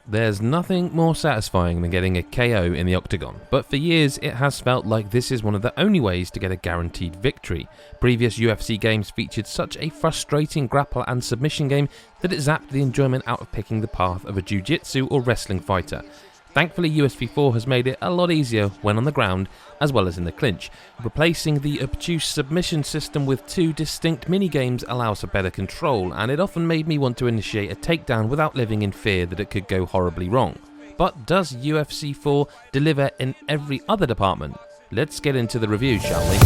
There's nothing more satisfying than getting a KO in the octagon, but for years it has felt like this is one of the only ways to get a guaranteed victory. Previous UFC games featured such a frustrating grapple and submission game that it zapped the enjoyment out of picking the path of a jiu-jitsu or wrestling fighter. Thankfully, UFC 4 has made it a lot easier when on the ground, as well as in the clinch. Replacing the obtuse submission system with two distinct minigames allows for better control, and it often made me want to initiate a takedown without living in fear that it could go horribly wrong. But does UFC 4 deliver in every other department? Let's get into the review, shall we?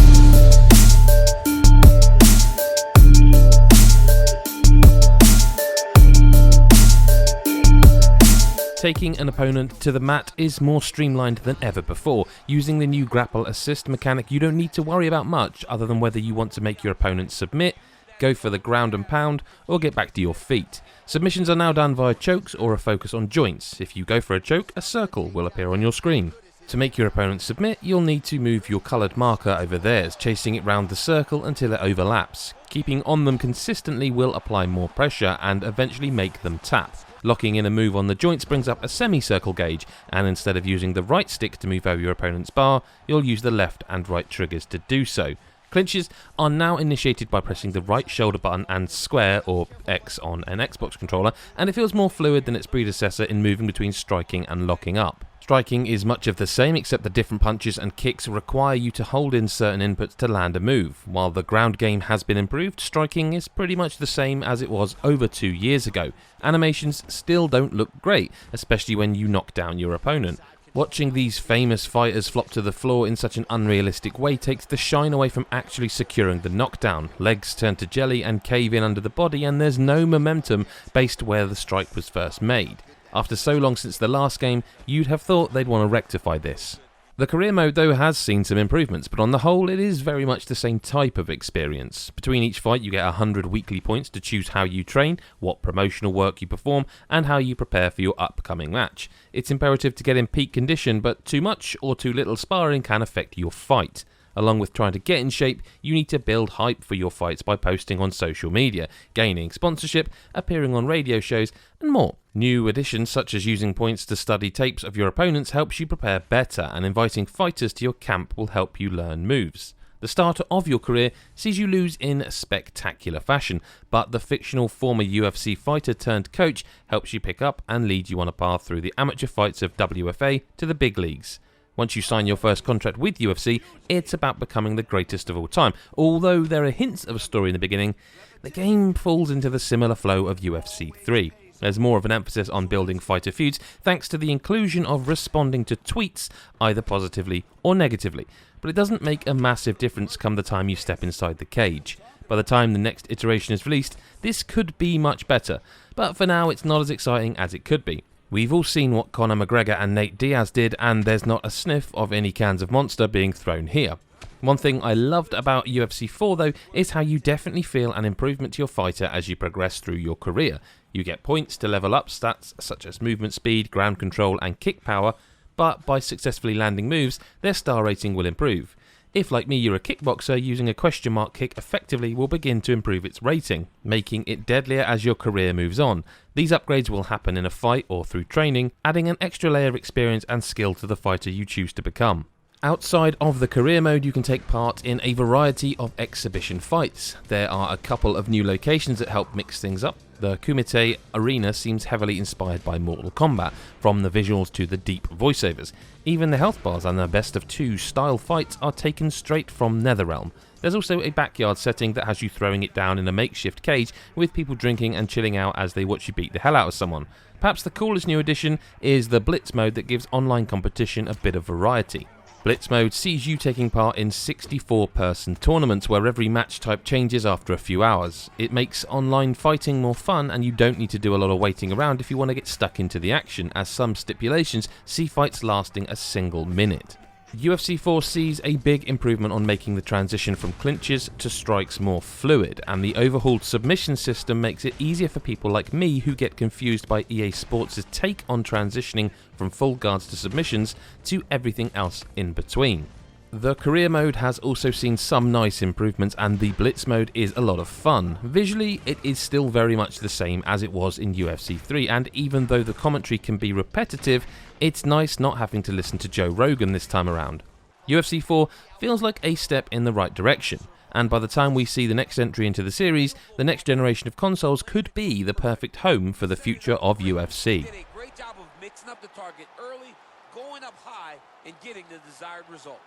Taking an opponent to the mat is more streamlined than ever before. Using the new grapple assist mechanic, you don't need to worry about much other than whether you want to make your opponent submit, go for the ground and pound, or get back to your feet. Submissions are now done via chokes or a focus on joints. If you go for a choke, a circle will appear on your screen. To make your opponent submit, you'll need to move your coloured marker over theirs, chasing it round the circle until it overlaps. Keeping on them consistently will apply more pressure and eventually make them tap. Locking in a move on the joints brings up a semicircle gauge, and instead of using the right stick to move over your opponent's bar, you'll use the left and right triggers to do so. Clinches are now initiated by pressing the right shoulder button and square, or X on an Xbox controller, and it feels more fluid than its predecessor in moving between striking and locking up. Striking is much of the same, except the different punches and kicks require you to hold in certain inputs to land a move. While the ground game has been improved, striking is pretty much the same as it was over 2 years ago. Animations still don't look great, especially when you knock down your opponent. Watching these famous fighters flop to the floor in such an unrealistic way takes the shine away from actually securing the knockdown. Legs turn to jelly and cave in under the body, and there's no momentum based where the strike was first made. After so long since the last game, you'd have thought they'd want to rectify this. The career mode though has seen some improvements, but on the whole it is very much the same type of experience. Between each fight you get 100 weekly points to choose how you train, what promotional work you perform, and how you prepare for your upcoming match. It's imperative to get in peak condition, but too much or too little sparring can affect your fight. Along with trying to get in shape, you need to build hype for your fights by posting on social media, gaining sponsorship, appearing on radio shows, and more. New additions such as using points to study tapes of your opponents helps you prepare better, and inviting fighters to your camp will help you learn moves. The start of your career sees you lose in spectacular fashion, but the fictional former UFC fighter turned coach helps you pick up and lead you on a path through the amateur fights of WFA to the big leagues. Once you sign your first contract with UFC, it's about becoming the greatest of all time. Although there are hints of a story in the beginning, the game falls into the similar flow of UFC 3. There's more of an emphasis on building fighter feuds thanks to the inclusion of responding to tweets, either positively or negatively. But it doesn't make a massive difference come the time you step inside the cage. By the time the next iteration is released, this could be much better, but for now it's not as exciting as it could be. We've all seen what Conor McGregor and Nate Diaz did, and there's not a sniff of any cans of Monster being thrown here. One thing I loved about UFC 4 though is how you definitely feel an improvement to your fighter as you progress through your career. You get points to level up stats such as movement speed, ground control and kick power, but by successfully landing moves, their star rating will improve. If, like me, you're a kickboxer, using a question mark kick effectively will begin to improve its rating, making it deadlier as your career moves on. These upgrades will happen in a fight or through training, adding an extra layer of experience and skill to the fighter you choose to become. Outside of the career mode, you can take part in a variety of exhibition fights. There are a couple of new locations that help mix things up. The Kumite Arena seems heavily inspired by Mortal Kombat, from the visuals to the deep voiceovers. Even the health bars and the best of two style fights are taken straight from Netherrealm. There's also a backyard setting that has you throwing it down in a makeshift cage with people drinking and chilling out as they watch you beat the hell out of someone. Perhaps the coolest new addition is the Blitz mode that gives online competition a bit of variety. Blitz mode sees you taking part in 64-person tournaments where every match type changes after a few hours. It makes online fighting more fun, and you don't need to do a lot of waiting around if you want to get stuck into the action, as some stipulations see fights lasting a single minute. UFC 4 sees a big improvement on making the transition from clinches to strikes more fluid, and the overhauled submission system makes it easier for people like me who get confused by EA Sports' take on transitioning from full guards to submissions to everything else in between. The career mode has also seen some nice improvements, and the blitz mode is a lot of fun. Visually, it is still very much the same as it was in UFC 3, and even though the commentary can be repetitive, it's nice not having to listen to Joe Rogan this time around. UFC 4 feels like a step in the right direction, and by the time we see the next entry into the series, the next generation of consoles could be the perfect home for the future of UFC. Did a great job of mixing up the target early, going up high, and getting the desired result.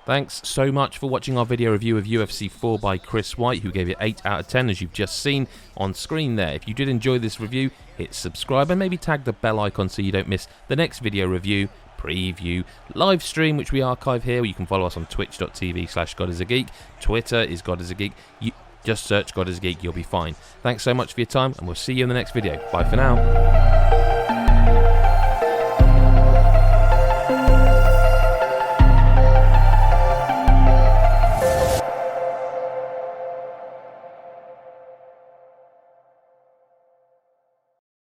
Thanks so much for watching our video review of UFC 4 by Chris White, who gave it 8 out of 10 as you've just seen on screen there. If you did enjoy this review, hit subscribe and maybe tag the bell icon so you don't miss the next video review, preview, live stream, which we archive here. You can follow us on twitch.tv/GodIsAGeek. Twitter is GodIsAGeek. You just search God is a Geek, you'll be fine. Thanks so much for your time, and we'll see you in the next video. Bye for now.